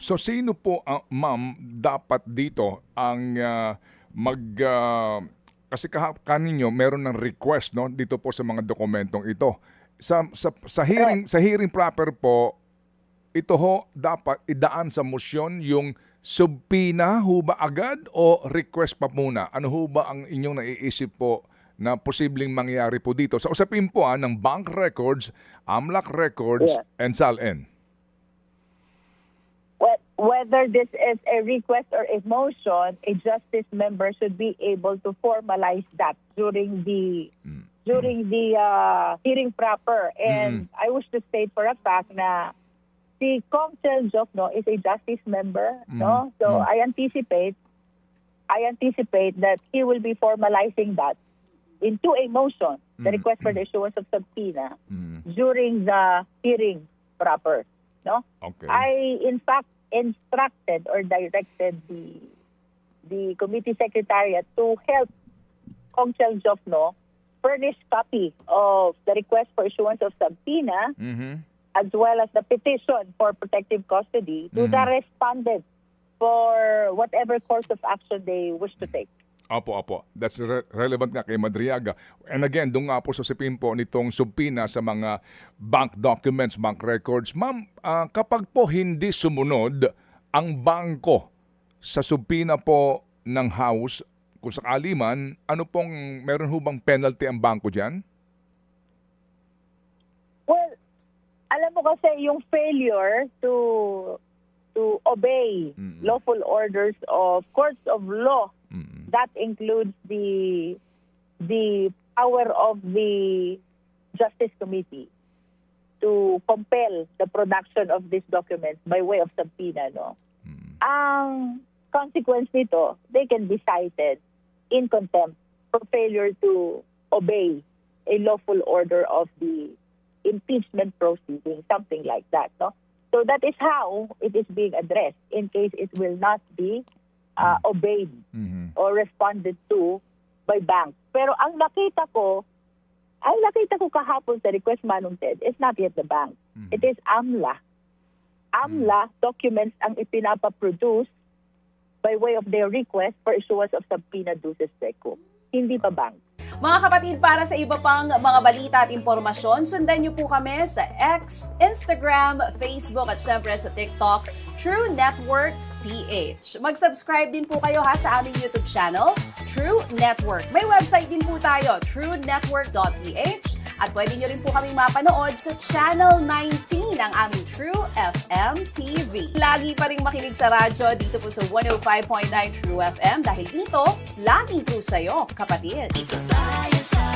So sino po, ma'am, dapat dito ang kasi kaninyo meron ng request, no, dito po sa mga dokumentong ito. Sa hearing proper po, ito ho dapat idaan sa motion yung subpina ho ba agad o request pa muna? Ano ho ba ang inyong naiisip po na posibleng mangyari po dito? Sa usapin po ng bank records, AMLAC records, Yeah. and SALN. Whether this is a request or a motion, a justice member should be able to formalize that during the hearing proper. And I wish to state for a fact na si Kong-Chel Jokno is a justice member, no? So I anticipate that he will be formalizing that into a motion, the request for the issuance of subpoena during the hearing proper, no? Okay. I in fact instructed or directed the committee secretariat to help Kong-Chel Jokno furnish copy of the request for issuance of subpoena as well as the petition for protective custody to the respondent for whatever course of action they wish to take. Opo. That's relevant nga kay Madriaga. And again, doon nga po sa sipin po nitong subpina sa mga bank documents, bank records. Ma'am, kapag po hindi sumunod ang bangko sa subpina po ng House, kung sakali man, meron ho bang penalty ang bangko dyan? Well, alam mo kasi yung failure to obey lawful orders of courts of law, that includes the power of the Justice Committee to compel the production of these documents by way of subpoena, no? Ang consequence nito, they can be cited in contempt for failure to obey a lawful order of the impeachment proceeding, something like that, no? So that is how it is being addressed in case it will not be obeyed or responded to by bank. Pero ang nakita ko kahapon sa request, Manong Ted, is not yet the bank. It is AMLA. AMLA documents ang ipinapaproduce by way of their request for issuance of subpoena duces pecum. Hindi pa bank. Mga kapatid, para sa iba pang mga balita at impormasyon, sundan niyo po kami sa X, Instagram, Facebook at syempre sa TikTok, True Network PH. Mag-subscribe din po kayo sa aming YouTube channel, True Network. May website din po tayo, truenetwork.ph, at pwede niyo rin po kaming mapanood sa Channel 19 ng aming True FM TV. Lagi pa rin makinig sa radyo dito po sa 105.9 True FM dahil dito, lagi po sa'yo, kapatid. Ito tayo sa